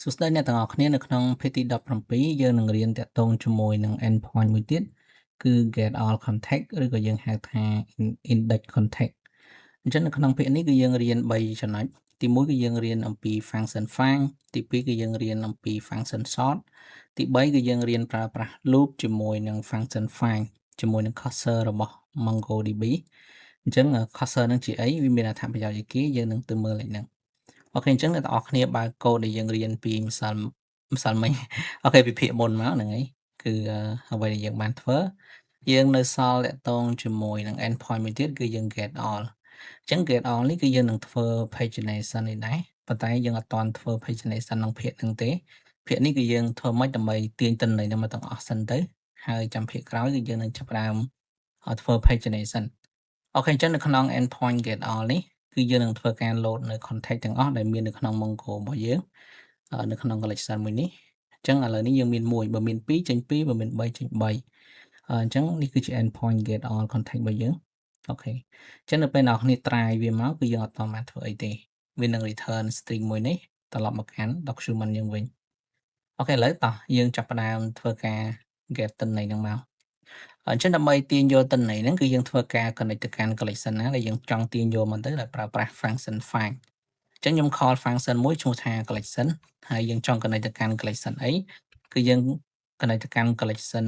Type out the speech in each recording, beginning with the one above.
សួស្តីអ្នកទាំងអស់គ្នានៅក្នុងភាគទី17យើងនឹងរៀនតាក់ទងជាមួយនឹង endpoint មួយទៀតគឺ get all context ឬក៏យើងហៅថា index context អញ្ចឹងនៅក្នុងភាគនេះគឺយើងរៀន3ចំណុចទី1គឺយើងរៀនអំពី function find ទី2គឺយើងរៀនអំពី function sort ទី3គឺយើងរៀនប្រើប្រាស់ loop ជាមួយនឹង function find ជាមួយនឹង cursor របស់ MongoDB អញ្ចឹង cursor នឹងជាអីវាមានអត្ថប្រយោជន៍អីគេយើងនឹងទៅមើលលេខហ្នឹងអូខេអញ្ចឹងអ្នកទាំងអស់គ្នាបើកកូដដែលយើងរៀនពីម្សិលមិញអូខេពីភាគមុនមកហ្នឹងហើយគឺអ្វីដែលយើងបានធ្វើយើងនៅសល់តាក់ទងជាមួយនឹង endpoint មួយទៀតគឺយើង get all អញ្ចឹង get all នេះគឺយើងនឹងធ្វើ pagination នេះដែរប៉ុន្តែយើងអត់ទាន់ធ្វើ pagination ក្នុងភាគហ្នឹងទេភាគនេះគឺយើងធ្វើម៉េចដើម្បីទាញទិន្នន័យហ្នឹងមកទាំងអស់សិនទៅហើយចាំភាគក្រោយគឺយើងនឹងចាប់ផ្ដើមធ្វើ pagination អូខេអញ្ចឹងនៅក្នុង endpoint get all នេះគឺយើងនឹងធ្វើការ load នៅ context ទាំងអស់ដែលមាននៅក្នុង Mongo របស់យើងនៅក្នុង collection មួយនេះអញ្ចឹងឥឡូវនេះយើងមាន1បើមាន2ចេញ2បើមាន3ចេញ3អញ្ចឹងនេះគឺជា endpoint get all context របស់យើងអូខេអញ្ចឹងនៅពេលអ្នកនរគ្នា try វាមកគឺយើងអត់ទាន់បានធ្វើអីទេវានឹង return string មួយនេះត្រឡប់មកកាន់ document យើងវិញអូខេឥឡូវតោះយើងចាប់ផ្ដើមធ្វើការ get ទិន្នន័យហ្នឹងមកអញ្ចឹងដើម្បីទាញយកទិន្នន័យហ្នឹងគឺយើងធ្វើការ connect ទៅកាន់ collection ណាដែលយើងចង់ទាញយកមកទៅដោយប្រើប្រាស់ function find អញ្ចឹងខ្ញុំ call function មួយឈ្មោះថា collection ហើយយើងចង់ connect ទៅកាន់ collection អីគឺយើង connect ទៅកាន់ collection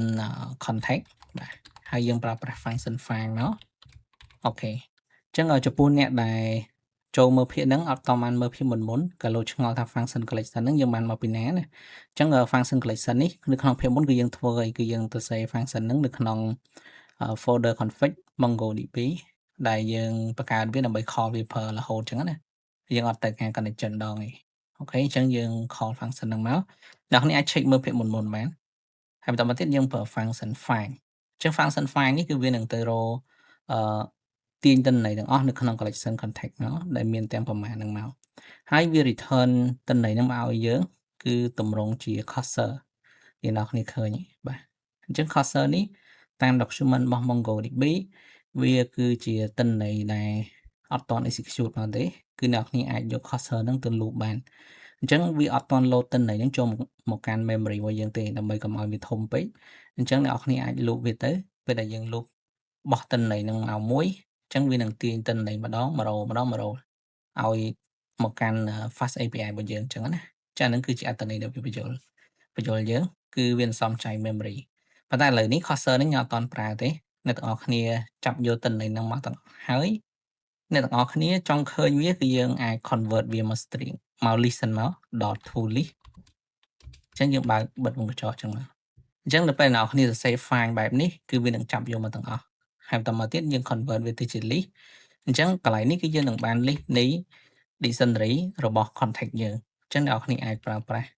context បាទហើយយើងប្រើប្រាស់ function find មកអូខេអញ្ចឹងចំពោះអ្នកដែលចូលមើលភាគហ្នឹងអត់តបានមើលភាគមុនក៏លោកឆ្ងល់ថា function collection ហ្នឹងយើងបានមកពីណាណាអញ្ចឹង function collection នេះនៅក្នុងភាគមុនគឺយើងធ្វើអីគឺយើងទៅសេ function ហ្នឹងនៅក្នុង folder config MongoDB ដែលយើងបង្កើតវាដើម្បី call វាប្រើរហូតអញ្ចឹងណាយើងអត់ទៅការ connection ដងទេអូខេអញ្ចឹងយើង call function ហ្នឹងមកអ្នកនរអាច check មើលភាគមុនបានហើយបន្តមកទៀតយើងប្រើ function find អញ្ចឹង function find នេះគឺវានឹងទៅរកទាញទិន្នន័យទាំងអស់នៅក្នុង collection context មកដែលមានទាំងប្រមាណហ្នឹងមកហើយវា return ទិន្នន័យហ្នឹងមកឲ្យយើងគឺតម្រង់ជា cursor អ្នកនរគ្នាឃើញបាទអញ្ចឹង cursor នេះតាម document របស់ MongoDB វាគឺជាទិន្នន័យដែលអត់ទាន់ execute មកទេគឺអ្នកនរអាចយក cursor ហ្នឹងទៅ loop បានអញ្ចឹងវាអត់ទាន់ load ទិន្នន័យហ្នឹងចូលមកកាន់ memory របស់យើងទេដើម្បីកុំឲ្យវាធំពេកអញ្ចឹងអ្នកនរអាច loop វាទៅពេលដែលយើង loop បោះទិន្នន័យហ្នឹងមកមួយអញ្ចឹងវានឹងទាញទិន្នន័យម្ដង100ឲ្យមកកាន់ fast API របស់យើងអញ្ចឹងណាចាហ្នឹងគឺជាអត្ថន័យដែលវាបញ្យល់យើងគឺវាសំចៃ memory ប៉ុន្តែឥឡូវនេះ cursor នេះខ្ញុំអត់ទាន់ប្រើទេអ្នកទាំងអស់គ្នាចាប់យកទិន្នន័យហ្នឹងមកទាំងអស់ហើយអ្នកទាំងអស់គ្នាចង់ឃើញវាគឺយើងអាច convert វាមក string មក listen មក .to list អញ្ចឹងយើងបើកបិទវងកញ្ចក់អញ្ចឹងមកអញ្ចឹងនៅពេលអ្នកគ្នាសរសេរ find បែបនេះគឺវានឹងចាប់យកមកទាំងអស់ហើយបន្តមកទៀតយើង convert វាទៅជា list អញ្ចឹងកន្លែងនេះគឺយើងនឹងបាន list នៃ dictionary របស់ context យើងអញ្ចឹងអ្នកគ្នាអាចប្រើប្រាស់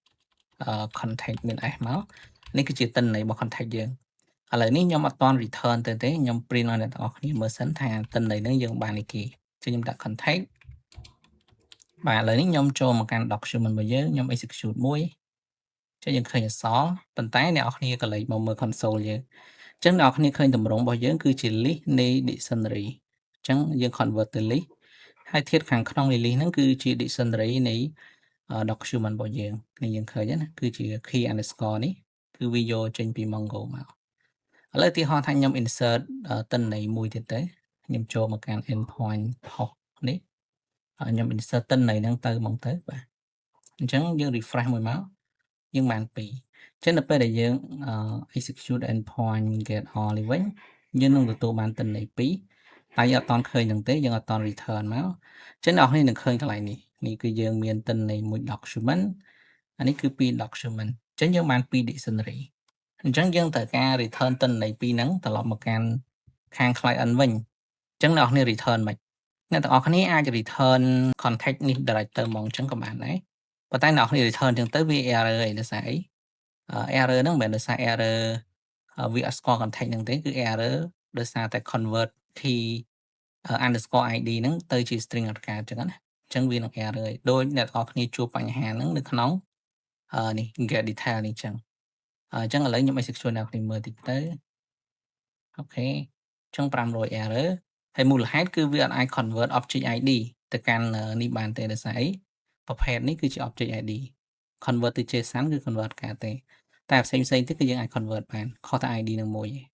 context មាន s មកនេះគឺជាទិន្នន័យរបស់ context យើងឥឡូវនេះខ្ញុំអត់ទាន់ return ទៅទេខ្ញុំ print ឲ្យអ្នកទាំងអស់គ្នាមើលសិនថាទិន្នន័យហ្នឹងយើងបានអីគេអញ្ចឹងខ្ញុំដាក់ context បាទឥឡូវនេះខ្ញុំចូលមកកាន់ document របស់យើងខ្ញុំ execute មួយចឹងយើងឃើញអក្សរប៉ុន្តែអ្នកនរគ្នាក៏លេចមកមើល console យើងអញ្ចឹងអ្នកនរគ្នាឃើញតម្រងរបស់យើងគឺជា list នៃ dictionary អញ្ចឹងយើង convert ទៅ list ហើយធាតុខាងក្នុងនៃ list ហ្នឹងគឺជា dictionary នៃ document របស់យើងនេះយើងឃើញណាគឺជា key underscore នេះគឺវាយកចេញពី Mongo មកឥឡូវឧទាហរណ៍ថាខ្ញុំ insert ទិន្នន័យមួយទៀតទៅខ្ញុំចូលមកកាន់ endpoint post នេះខ្ញុំ insert ទិន្នន័យហ្នឹងទៅមកទៅបាទអញ្ចឹងយើង refresh មួយមកយើងបាន2អញ្ចឹងនៅពេលដែលយើង execute endpoint get all នេះវិញយើងនឹងទទួលបានទិន្នន័យ2តែយើងអត់តន់ឃើញហ្នឹងទេយើងអត់តន់ return មកអញ្ចឹងអ្នកនរនឹងឃើញកន្លែងនេះនេះគឺយើងមានទិន្នន័យមួយ document អានេះគឺ2 document អញ្ចឹងយើងបាន2 dictionary អញ្ចឹងយើងត្រូវការ return ទិន្នន័យ2ហ្នឹងត្រឡប់មកកាន់ខាង client វិញអញ្ចឹងអ្នកនរ return មិនអ្នកទាំងអស់គ្នាអាច return context នេះ direct ទៅហ្មងអញ្ចឹងក៏បានដែរប៉ុន្តែអ្នកនរ return អញ្ចឹងទៅវា error អីដោយសារអីerror ហ្នឹងមិនមែនដោយសារ error វាអត់ស្គាល់ context ហ្នឹងទេគឺ error ដោយសារតែ convert key underscore id ហ្នឹងទៅជា string អត់កើតអញ្ចឹងណាអញ្ចឹងវានឹង error ដូចអ្នកទាំងអស់គ្នាជួបបញ្ហាហ្នឹងនៅក្នុងនេះ get detail នេះអញ្ចឹងអញ្ចឹងឥឡូវខ្ញុំ execute អ្នកគ្នាមើលតិចទៅអូខេអញ្ចឹង500 error ហើយមូលហេតុគឺវាអត់អាច convert object id ទៅកាន់នេះបានទេដោយសារអីប្រភេទនេះគឺជា object id convert ទៅ JSON គឺ convert កើតទេតែផ្សេងៗទៀតគឺយើងអាច convert បានខុសតែ ID នឹងមួយឯង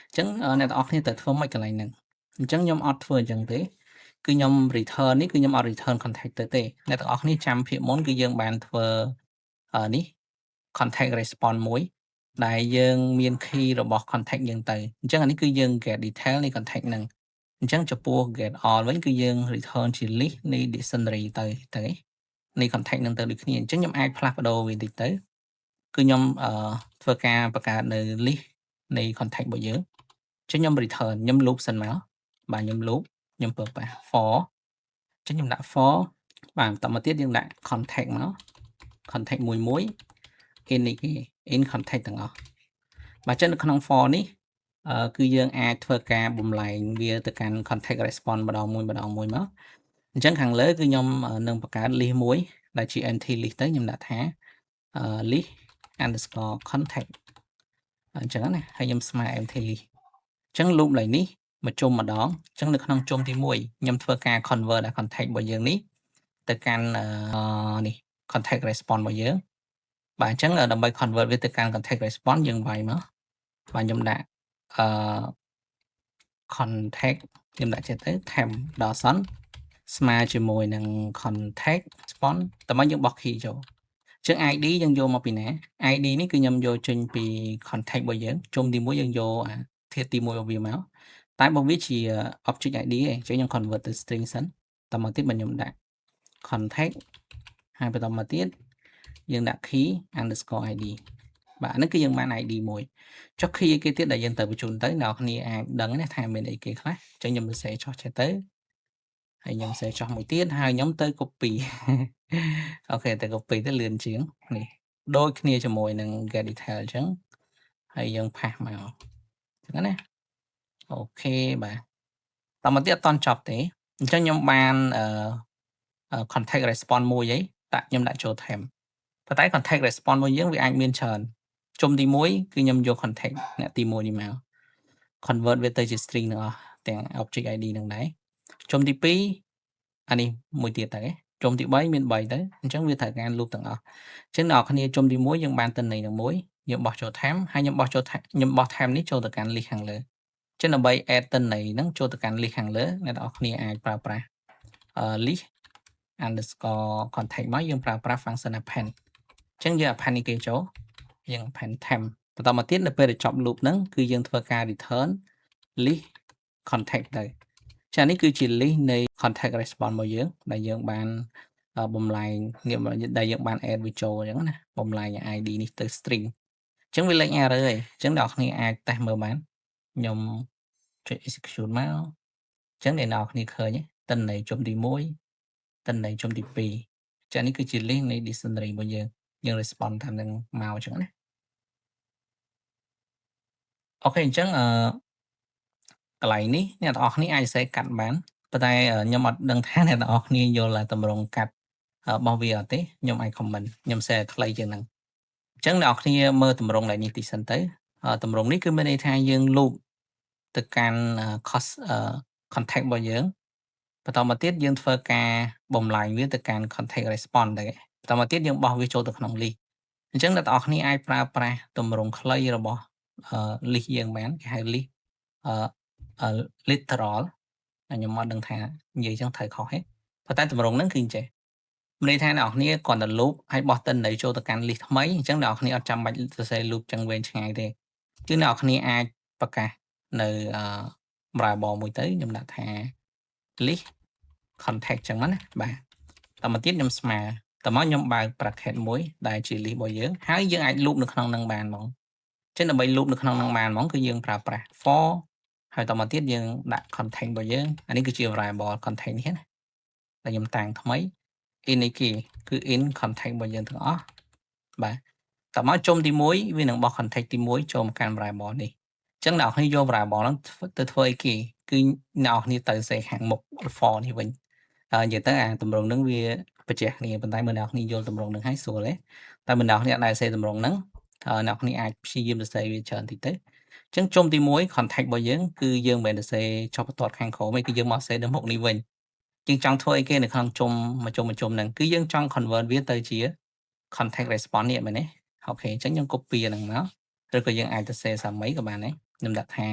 អញ្ចឹងអ្នកទាំងអស់គ្នាត្រូវធ្វើម៉េចកន្លែងហ្នឹងអញ្ចឹងខ្ញុំអត់ធ្វើអញ្ចឹងទេគឺខ្ញុំ return នេះគឺខ្ញុំអត់ return contact ទៅទេអ្នកទាំងអស់គ្នាចាំភាគមុនគឺយើងបានធ្វើនេះ contact response មួយដែលយើងមាន key របស់ contact យើងទៅអញ្ចឹងអានេះគឺយើង get detail នៃ contact ហ្នឹងអញ្ចឹងចំពោះ get all វិញគឺយើង return ជា list នៃ dictionary ទៅនៃ contact ហ្នឹងទៅដូចគ្នាអញ្ចឹងខ្ញុំអាចផ្លាស់ប្ដូរវាតិចទៅគឺខ្ញុំធ្វើការបង្កើតនៅ list នៃ contact របស់យើងអញ្ចឹងខ្ញុំ return ខ្ញុំ loop សិនមកបាទខ្ញុំ loop ខ្ញុំប្រើប្រាស់ for អញ្ចឹងខ្ញុំដាក់ for បាទបន្តមកទៀតយើងដាក់ contact មក contact មួយ in នេះគេ in contact ទាំងអស់បាទអញ្ចឹងនៅក្នុង for នេះគឺយើងអាចធ្វើការបំលែងវាទៅកាន់ contact response ម្ដងមួយមកអញ្ចឹងខាងលើគឺខ្ញុំនឹងបង្កើត list មួយដែលជា empty list ទៅខ្ញុំដាក់ថា list underscore contact អញ្ចឹងណាហើយខ្ញុំស្មើ empty list អញ្ចឹង loop ឡើងនេះមកជុំម្ដងអញ្ចឹងនៅក្នុងជុំទី1ខ្ញុំធ្វើការ convert ដល់ contact របស់យើងនេះទៅកាន់នេះ contact response របស់យើងបាទអញ្ចឹងដើម្បី convert វាទៅកាន់ contact response យើងវាយមកបាទខ្ញុំដាក់contact ខ្ញុំដាក់ចេះទៅ temp ដល់សិនស្មើជាមួយនឹង contact response តើមកយើងបោះ key ចូលអញ្ចឹង ID យើងយកមកពីណា ID នេះគឺខ្ញុំយកចេញពី contact របស់យើងជុំទី1យើងយកធាតុទី1របស់វាមកតែរបស់វាជា object ID ឯងអញ្ចឹងខ្ញុំ convert ទៅ string សិនតមកទៀតខ្ញុំដាក់ contact ហើយបន្តមកទៀតយើងដាក់ key underscore id បាទហ្នឹងគឺយើងបាន id មួយចុះ key អីគេទៀតដែលយើងត្រូវបញ្ជូនទៅអ្នកគ្នាអាចដឹងណាថាមានអីគេខ្លះអញ្ចឹងខ្ញុំសរសេរចុះចេះទៅហើយខ្ញុំសរសេរចុះមួយទៀតហើយខ្ញុំទៅ copy អូខេទៅ copy ទៅលឿនជាងនេះដូចគ្នាជាមួយនឹង get detail អញ្ចឹងហើយយើងផាសមកអញ្ចឹងណាអូខេបាទតមកទៀតអត់តន់ចប់ទេអញ្ចឹងខ្ញុំបាន contact response មួយអីដាក់ខ្ញុំដាក់ចូល temp ប៉ុន្តែ contact response របស់យើងវាអាចមានច្រើនជុំទី1គឺខ្ញុំយក contact អ្នកទី1នេះមក convert វាទៅជា string ទាំងអស់ទាំង object id នឹងដែរជុំទី2អានេះមួយទៀតទៅជុំទី3មាន3ទៅអញ្ចឹងវាត្រូវការ loop ទាំងអស់អញ្ចឹងអ្នកគ្នាជុំទី1យើងបានទិន្នន័យនឹងមួយយើងបោះចូល temp ហើយខ្ញុំបោះចូលខ្ញុំបោះ temp នេះចូលទៅកាន់ list ខាងលើចឹងដើម្បី add ទិន្នន័យហ្នឹងចូលទៅកាន់ list ខាងលើអ្នកនរគ្នាអាចប្រើប្រាស់list underscore contact មកយើងប្រើប្រាស់ function append អញ្ចឹងយើង append នេះគេចូលយើង append temp បន្តមកទៀតនៅពេលដែលចប់ loop ហ្នឹងគឺយើងធ្វើការ return list contact ទៅចានេះគឺជា list នៃ contact response របស់យើងដែលយើងបានបំលែងដែលយើងបាន add វាចូលអញ្ចឹងណាបំលែង id នេះទៅ string អញ្ចឹងវាលេខ error ឯងអញ្ចឹងអ្នកនរគ្នាអាចតេស្តមើលបានខ្ញុំចុច execute មកអញ្ចឹងអ្នកនរគ្នាឃើញទិន្នន័យជុំទី1ទិន្នន័យជុំទី2ចានេះគឺជា list នៃ dictionary របស់យើង respond តាមនឹងមកអញ្ចឹងណាអូខេអញ្ចឹងកន្លែងនេះអ្នកទាំងអស់គ្នាអាចសរសេរកាត់បានប៉ុន្តែខ្ញុំអត់ដឹងថាអ្នកទាំងអស់គ្នាយល់តម្រងកាត់របស់វាអត់ទេខ្ញុំអាច comment ខ្ញុំសរសេរខ្លីជាងហ្នឹងអញ្ចឹងអ្នកទាំងអស់គ្នាមើលតម្រងដែលនេះតិចសិនទៅតម្រងនេះគឺមានន័យថាយើង loop ទៅកាន់ contact របស់យើងបន្តមកទៀតយើងធ្វើការបំលែងវាទៅកាន់ contact response ទៅបន្តមកទៀតយើងបោះវាចូលទៅក្នុង list អញ្ចឹងអ្នកទាំងអស់គ្នាអាចប្រើប្រាស់តម្រងខ្លីរបស់ list យើងបានគេហៅ list literal ខ្ញុំមកដឹងថានិយាយចឹងត្រូវខុសទេប៉ុន្តែតម្រងហ្នឹងគឺអញ្ចេះមានន័យថាអ្នកនរគ្នាគ្រាន់តែ loop ហើយបោះទិន្នន័យចូលទៅកាន់ list ថ្មីអញ្ចឹងអ្នកនរគ្នាអត់ចាំបាច់សរសេរ loop ចឹងវែងឆ្ងាយទេគឺអ្នកនរគ្នាអាចប្រកាសនៅvariable មួយទៅខ្ញុំដាក់ថា list contact ចឹងណាបាទតមកទៀតខ្ញុំស្មើតមកខ្ញុំបើក bracket មួយដែលជា list របស់យើងហើយយើងអាច loop នៅក្នុងនឹងបានហ្មងចឹងដើម្បី loop នៅក្នុងនឹងបានហ្មងគឺយើងប្រើប្រាស់ for ហើយតមកទៀតយើងដាក់ content របស់យើងអានេះគឺជា variable content នេះណាតែខ្ញុំតាំងថ្មី in នេះគឺ in content របស់យើងទាំងអស់បាទតមកជុំទី1វានឹងបោះ content ទី1ចូលមកកាន់ variable នេះអញ្ចឹងអ្នកនរគ្នាយក variable ហ្នឹងទៅធ្វើអីគេគឺអ្នកនរគ្នាទៅសេខាងមុខ for នេះវិញនិយាយទៅអាតម្រងហ្នឹងវាបញ្ជាក់គ្នាប៉ុន្តែបើអ្នកនរគ្នាយល់តម្រងហ្នឹងហើយស្រួលទេតែបើអ្នកនរគ្នាអត់ដែរសេតម្រងហ្នឹងអ្នកនរគ្នាអាចព្យាយាមសរសេរវាច្រើនតិចទៅអញ្ចឹងជុំទី1 contact របស់យើងគឺយើងមិនមែនសរសេរចុះបន្ទាត់ខាងក្រោមទេគឺយើងមកសរសេរនៅមុខនេះវិញយើងចង់ធ្វើអីគេនៅក្នុងជុំមួយជុំហ្នឹងគឺយើងចង់ convert វាទៅជា contact response នេះមែនទេអូខេអញ្ចឹងខ្ញុំ copy អាហ្នឹងមកឬក៏យើងអាចទៅ save សាមីក៏បានដែរខ្ញុំដាក់ថា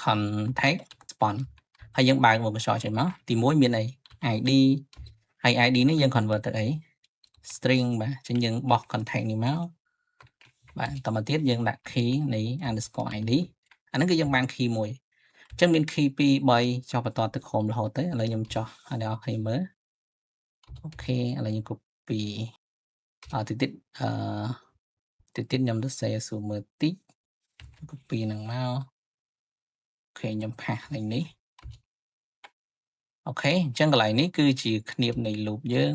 contact response ហើយយើងបើកមកបញ្ចូលចេញមកទី1មានអី ID ហើយ ID នេះយើង convert ទៅអី string បាទអញ្ចឹងយើងបោះ contact នេះមកបាទតមកទៀតយើងដាក់ key នៃ underscore ID អាហ្នឹងគឺយើងបាន key មួយអញ្ចឹងមាន key 2 3ចុះបន្តទៅក្រុមរហូតទៅឥឡូវខ្ញុំចុះឲ្យអ្នកនរគ្នាមើលអូខេឥឡូវខ្ញុំ copy តិចទៀតខ្ញុំទៅ save សួរមើលតិច copy ហ្នឹងមកអូខេខ្ញុំផាសលេខនេះអូខេអញ្ចឹងកន្លែងនេះគឺជាឃ្នាបនៃ loop យើង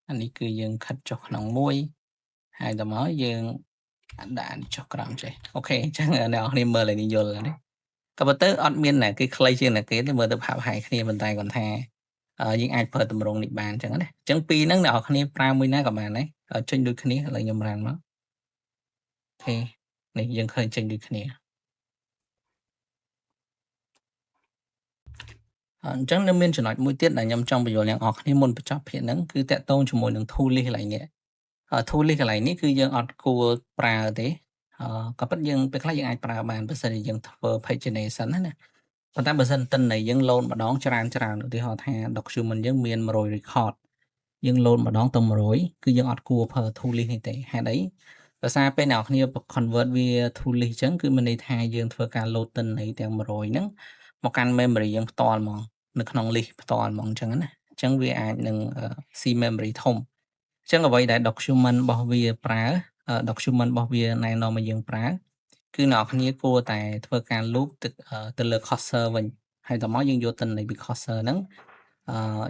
អានេះគឺយើងខិតចុះក្នុងមួយហើយដល់មកយើងដាក់ចុះក្រោមចេះអូខេអញ្ចឹងអ្នកនរគ្នាមើលលេខនេះយល់ទេក៏ប៉ុន្តែអត់មានណាគេខ្លីជាងណាគេទេមើលទៅផាប់ហើយគ្នាប៉ុន្តែគាត់ថាយើងអាចប្រើតម្រងនេះបានអញ្ចឹងណាអញ្ចឹងពីរហ្នឹងអ្នកនរគ្នាប្រើមួយណាក៏បានដែរចេញដូចគ្នាឥឡូវខ្ញុំរានមកអូខេនេះយើងឃើញចេញដូចគ្នាអញ្ចឹងនៅមានចំណុចមួយទៀតដែលខ្ញុំចង់បញ្យល់អ្នកនរគ្នាមុនបញ្ចប់ភាគហ្នឹងគឺតាក់ទងជាមួយនឹង tool list កន្លែងនេះtool list កន្លែងនេះគឺយើងអត់គួរប្រើទេក៏ប៉ុន្តែយើងពេលខ្លះយើងអាចប្រើបានបើសិនជាយើងធ្វើ pagination ណាប៉ុន្តែបើសិនតិននៃយើង load ម្ដងច្រើនឧទាហរណ៍ថា document យើងមាន100 record យើង load ម្ដងទៅ100គឺយើងអត់គួរប្រើ tool list នេះទេហេតុអីដោយសារពេលអ្នកគ្នា convert វា tool list អញ្ចឹងគឺមានន័យថាយើងធ្វើការ load តិននៃទាំង100ហ្នឹងមកកាន់ memory យើងផ្ទាល់ហ្មងនៅក្នុង list ផ្ទាល់ហ្មងអញ្ចឹងណាអញ្ចឹងវាអាចនឹង C memory ធំអញ្ចឹងអ្វីដែល document របស់វាប្រើ document របស់វាណែនាំឲ្យយើងប្រើគឺអ្នកគ្នាគួរតែធ្វើការ loop ទៅលើ cursor វិញហើយតមកយើងយកតិននៃពី cursor ហ្នឹង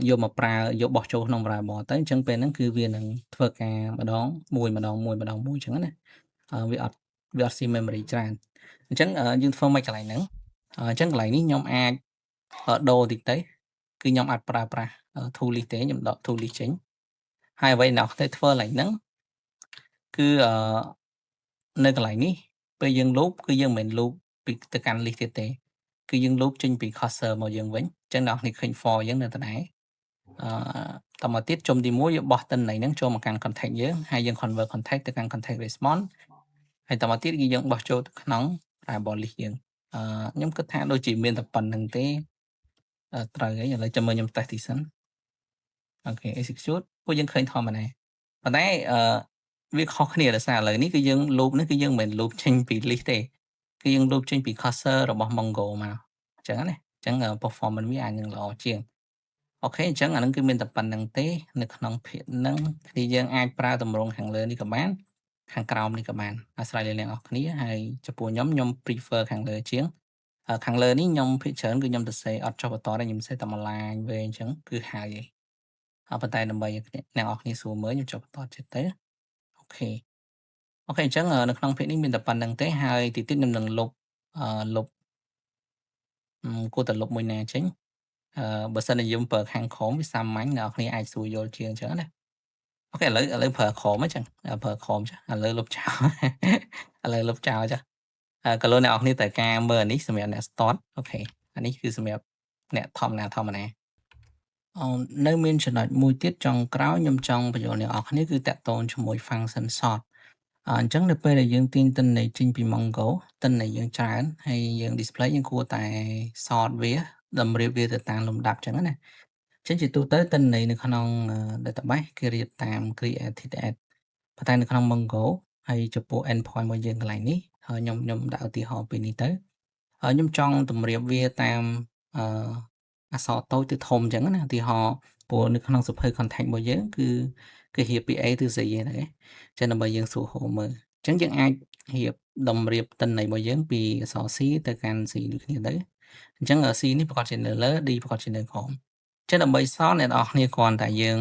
យកមកប្រើយកបោះចូលក្នុង variable ទៅអញ្ចឹងពេលហ្នឹងគឺវានឹងធ្វើការម្ដងមួយអញ្ចឹងណាវាអត់ C memory ច្រើនអញ្ចឹងយើងធ្វើមកកន្លែងហ្នឹងអញ្ចឹងកន្លែងនេះខ្ញុំអាចដូរតិចទៅគឺខ្ញុំអត់ប្រើប្រាស់ tool list ទេខ្ញុំដក tool list ចេញហើយអ្វីអ្នកទៅធ្វើកន្លែងហ្នឹងគឺនៅកន្លែងនេះពេលយើង loop គឺយើងមិនមែន loop ពីទៅកាន់ list ទៀតទេគឺយើង loop ចេញពី cursor មកយើងវិញអញ្ចឹងអ្នកនេះឃើញ for យើងនៅដដែលតមកទៀតជុំទី1យើងបោះតិននៃហ្នឹងចូលមកកាន់ contact យើងហើយយើង convert contact ទៅកាន់ contact response ហើយតមកទៀតគឺយើងបោះចូលទៅក្នុង variable list យើងខ្ញុំគិតថាដូចជាមានតែប៉ុណ្្នឹងទេត្រូវហើយឥឡូវចាំមើលខ្ញុំតេស្តទីសិនអូខេ execute ពួកយើងឃើញធម្មតាប៉ុន្តែវាខុសគ្នាដោយសារឥឡូវនេះគឺយើង loop នេះគឺយើងមិនមែន loop ចេញពី list ទេគឺយើង loop ចេញពី cursor របស់ Mongo មកអញ្ចឹងណាអញ្ចឹង performance វាអាចនឹងល្អជាងអូខេអញ្ចឹងអានឹងគឺមានតែប៉ុណ្្នឹងទេនៅក្នុងភាគហ្នឹងគឺយើងអាចប្រើតម្រងខាងលើនេះក៏បានខាងក្រោមនេះក៏បានអាស្រ័យលើអ្នកនរគ្នាហើយចំពោះខ្ញុំ prefer ខាងលើជាងខាងលើនេះខ្ញុំភាគច្រើនគឺខ្ញុំទៅសេអត់ចុះបន្តទេខ្ញុំសេតែមួយ line វិញអញ្ចឹងគឺហើយឯងប៉ុន្តែដើម្បីអ្នកនរគ្នាសួរមើលខ្ញុំចុះបន្តចិត្តទៅអូខេអញ្ចឹងនៅក្នុងភាគនេះមានតែប៉ុណ្្នឹងទេហើយតិចៗខ្ញុំនឹងលុបគួរតែលុបមួយណាចេញបើសិនជាយើងប្រើខាងក្រោមវាសាមញ្ញអ្នកនរគ្នាអាចស្រួលយល់ជាងអញ្ចឹងណាអូខេឥឡូវប្រើក្រោមអញ្ចឹងប្រើក្រោមចាឥឡូវលុបចោលលុបចោលចាក៏លោកអ្នកនរគ្នាតែការមើលអានេះសម្រាប់អ្នក start អូខេអានេះគឺសម្រាប់អ្នកធម្មតានៅមានចំណុចមួយទៀតចុងក្រោយខ្ញុំចង់បញ្យល់អ្នកនរគ្នាគឺតាក់ទងជាមួយ function sort អញ្ចឹងនៅពេលដែលយើងទាញតិន័យចេញពី Mongo តិន័យយើងច្រើនហើយយើង display យើងគួរតែ sort វាតម្រៀបវាទៅតាមលំដាប់អញ្ចឹងណាអញ្ចឹងជាទូទៅតិន័យនៅក្នុង database គេរៀបតាម create ប៉ុន្តែនៅក្នុង Mongo ហើយចំពោះ endpoint របស់យើងកន្លែងនេះហើយខ្ញុំដាក់ឧទាហរណ៍ពីនេះទៅហើយខ្ញុំចង់តម្រៀបវាតាមអក្សរតូចទៅធំអញ្ចឹងណាឧទាហរណ៍ព្រោះនៅក្នុងសៀវភៅ contact របស់យើងគឺគេរៀបពី A ទៅ Z ហ្នឹងណាចឹងដើម្បីយើងសួរហៅមើលអញ្ចឹងយើងអាចរៀបតម្រៀបតិន័យរបស់យើងពីអក្សរ C ទៅកាន់ C ដូចគ្នាទៅអញ្ចឹង C នេះប្រកាសជានៅលើ D ប្រកាសជានៅក្រោមអញ្ចឹងដើម្បីសតអ្នកនរគ្នាគ្រាន់តែយើង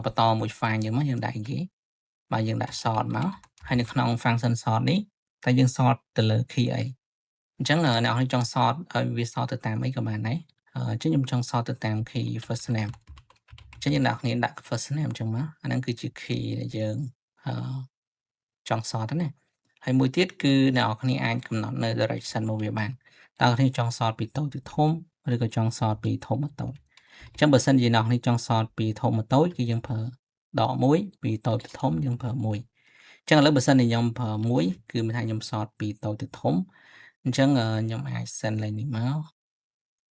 បន្តមួយ file យើងមកយើងដាក់គេបាទយើងដាក់ sort មកហើយនៅក្នុង function sort នេះតែយើង sort ទៅលើ key អីអញ្ចឹងអ្នកនរគ្នាចង់ sort ឲ្យវា sort ទៅតាមអីក៏បានដែរអញ្ចឹងខ្ញុំចង់ sort ទៅតាម key first name អញ្ចឹងអ្នកនរគ្នាដាក់ first name អញ្ចឹងមកអាហ្នឹងគឺជា key ដែលយើងចង់ sort ណាហើយមួយទៀតគឺអ្នកនរគ្នាអាចកំណត់នៅ direction មកវាបានតើអ្នកគ្នាចង់ sort ពីតូចទៅធំឬក៏ចង់ sort ពីធំមកតូចអញ្ចឹងបើសិនជាអ្នកគ្នាចង់ sort ពីធំមកតូចគឺយើងប្រើ ដកមួយពីតូចទៅធំយើងប្រើមួយអញ្ចឹងឥឡូវបើសិនជាខ្ញុំប្រើមួយគឺមានថាខ្ញុំសតពីតូចទៅធំអញ្ចឹងខ្ញុំអាច send លេខនេះមក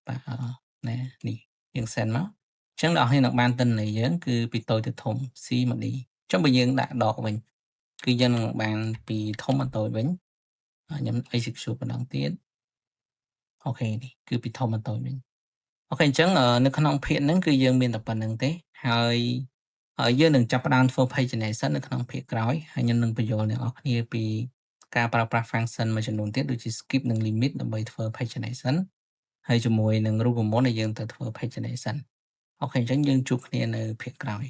បាទនេះយើង send មកអញ្ចឹងអ្នកនរគ្នានឹងបានទិន្នន័យយើងគឺពីតូចទៅធំ C មក D អញ្ចឹងបើយើងដាក់ដកវិញគឺយើងនឹងបានពីធំមកតូចវិញខ្ញុំ execute ម្ដងទៀតអូខេនេះគឺពីធំមកតូចវិញអូខេអញ្ចឹងនៅក្នុងភាគហ្នឹងគឺយើងមានតែប៉ុណ្្នឹងទេហើយយើងនឹងចាប់ផ្ដើមធ្វើ pagination នៅក្នុងភាគក្រោយហើយខ្ញុំនឹងបញ្យល់អ្នកនរគ្នាពីការប្រើប្រាស់ function មួយចំនួនទៀតដូចជា skip និង limit ដើម្បីធ្វើ pagination ហើយជាមួយនឹងរូបមន្តដែលយើងទៅធ្វើ pagination អូខេអញ្ចឹងយើងជួបគ្នានៅភាគក្រោយ